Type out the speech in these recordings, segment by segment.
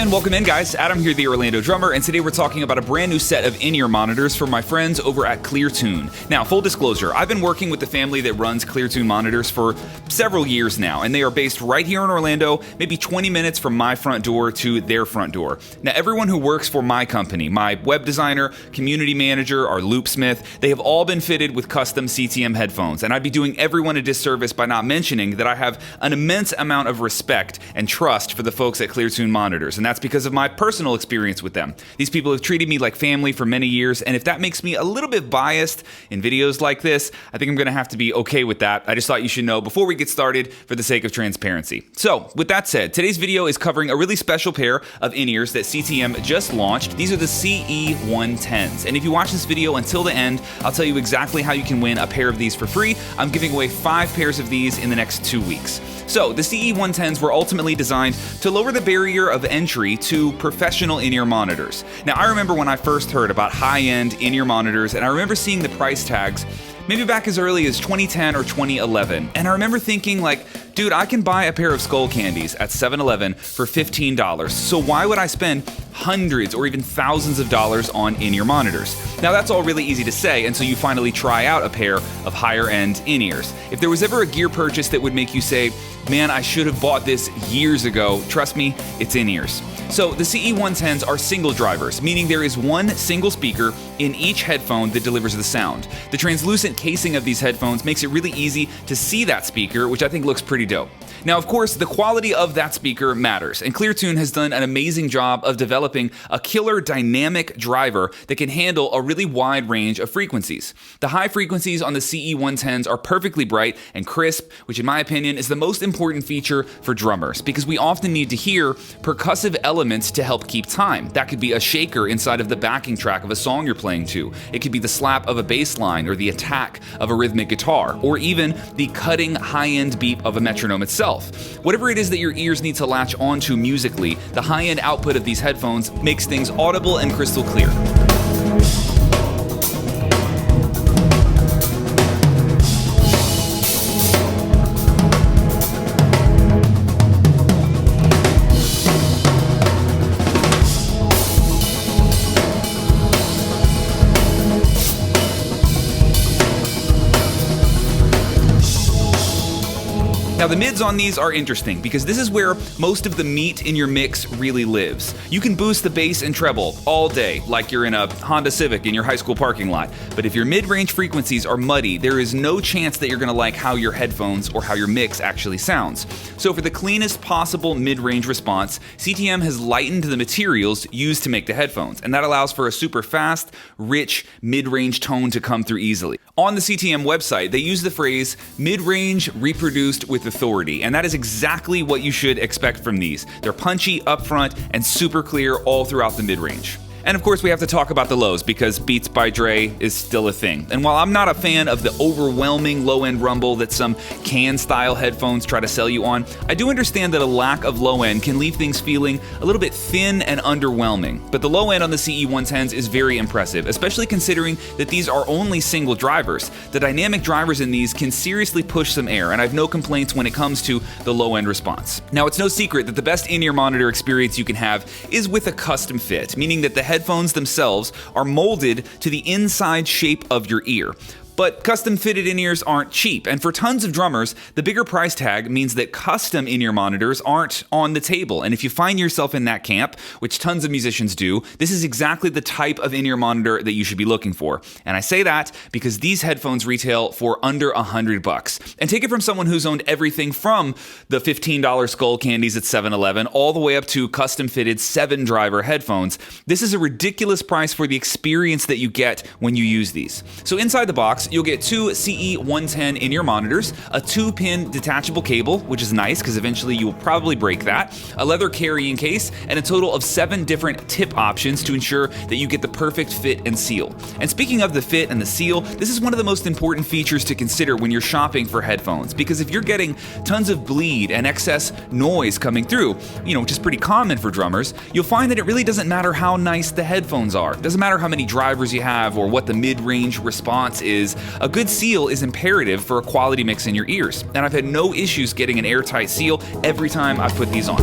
And welcome in, guys. Adam here, the Orlando drummer, and today we're talking about a brand new set of in-ear monitors from my friends over at Cleartune. Now, full disclosure, I've been working with the family that runs Cleartune monitors for several years now, and they are based right here in Orlando, maybe 20 minutes from my front door to their front door. Now, everyone who works for my company, my web designer, community manager, our loopsmith, they have all been fitted with custom CTM headphones, and I'd be doing everyone a disservice by not mentioning that I have an immense amount of respect and trust for the folks at Cleartune monitors. And that's because of my personal experience with them. These people have treated me like family for many years, and if that makes me a little bit biased in videos like this, I think I'm going to have to be okay with that. I just thought you should know before we get started for the sake of transparency. So, with that said, today's video is covering a really special pair of in-ears that CTM just launched. These are the CE110s, and if you watch this video until the end, I'll tell you exactly how you can win a pair of these for free. I'm giving away 5 pairs of these in the next 2 weeks. So, the CE110s were ultimately designed to lower the barrier of entry to professional in-ear monitors. Now, I remember when I first heard about high-end in-ear monitors, and I remember seeing the price tags maybe back as early as 2010 or 2011. And I remember thinking like, dude, I can buy a pair of Skull Candies at 7-Eleven for $15. So why would I spend hundreds or even thousands of dollars on in-ear monitors? Now that's all really easy to say until you finally try out a pair of higher end in-ears. If there was ever a gear purchase that would make you say, man, I should have bought this years ago, trust me, it's in-ears. So the CE110s are single drivers, meaning there is one single speaker in each headphone that delivers the sound. The translucent casing of these headphones makes it really easy to see that speaker, which I think looks pretty dope. Now, of course, the quality of that speaker matters, and Cleartune has done an amazing job of developing a killer dynamic driver that can handle a really wide range of frequencies. The high frequencies on the CE110s are perfectly bright and crisp, which in my opinion is the most important feature for drummers, because we often need to hear percussive elements to help keep time. That could be a shaker inside of the backing track of a song you're playing to. It could be the slap of a bass line or the attack of a rhythmic guitar, or even the cutting high-end beat of a metronome itself. Whatever it is that your ears need to latch onto musically, the high-end output of these headphones makes things audible and crystal clear. Now the mids on these are interesting because this is where most of the meat in your mix really lives. You can boost the bass and treble all day like you're in a Honda Civic in your high school parking lot, but if your mid-range frequencies are muddy, there is no chance that you're going to like how your headphones or how your mix actually sounds. So for the cleanest possible mid-range response, CTM has lightened the materials used to make the headphones, and that allows for a super fast, rich, mid-range tone to come through easily. On the CTM website, they use the phrase mid-range reproduced with authority, and that is exactly what you should expect from these. They're punchy, upfront, and super clear all throughout the mid-range. And of course, we have to talk about the lows because Beats by Dre is still a thing. And while I'm not a fan of the overwhelming low-end rumble that some can-style headphones try to sell you on, I do understand that a lack of low-end can leave things feeling a little bit thin and underwhelming. But the low-end on the CE110s is very impressive, especially considering that these are only single drivers. The dynamic drivers in these can seriously push some air, and I have no complaints when it comes to the low-end response. Now, it's no secret that the best in-ear monitor experience you can have is with a custom fit, meaning that the headphones themselves are molded to the inside shape of your ear. But custom fitted in-ears aren't cheap, and for tons of drummers, the bigger price tag means that custom in-ear monitors aren't on the table. And if you find yourself in that camp, which tons of musicians do, this is exactly the type of in-ear monitor that you should be looking for. And I say that because these headphones retail for under $100. And take it from someone who's owned everything from the $15 Skull Candies at 7-Eleven all the way up to custom fitted 7-driver headphones. This is a ridiculous price for the experience that you get when you use these. So inside the box, you'll get 2 CE110 in-ear monitors, a 2-pin detachable cable, which is nice because eventually you will probably break that, a leather carrying case, and a total of 7 different tip options to ensure that you get the perfect fit and seal. And speaking of the fit and the seal, this is one of the most important features to consider when you're shopping for headphones, because if you're getting tons of bleed and excess noise coming through, which is pretty common for drummers, you'll find that it really doesn't matter how nice the headphones are. It doesn't matter how many drivers you have or what the mid-range response is. A good seal is imperative for a quality mix in your ears, and I've had no issues getting an airtight seal every time I've put these on.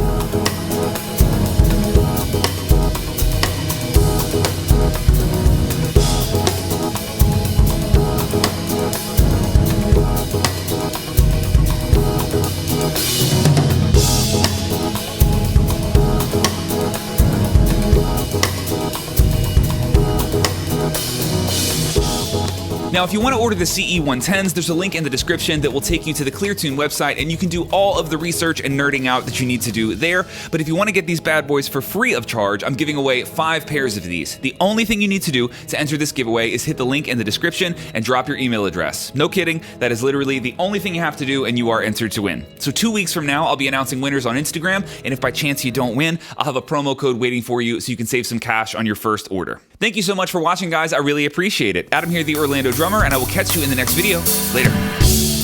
Now, if you want to order the CE110s, there's a link in the description that will take you to the Cleartune website, and you can do all of the research and nerding out that you need to do there. But if you want to get these bad boys for free of charge, I'm giving away 5 pairs of these. The only thing you need to do to enter this giveaway is hit the link in the description and drop your email address. No kidding, that is literally the only thing you have to do, and you are entered to win. So 2 weeks from now, I'll be announcing winners on Instagram, and if by chance you don't win, I'll have a promo code waiting for you so you can save some cash on your first order. Thank you so much for watching, guys. I really appreciate it. Adam here, the Orlando Drummer, and I will catch you in the next video. Later.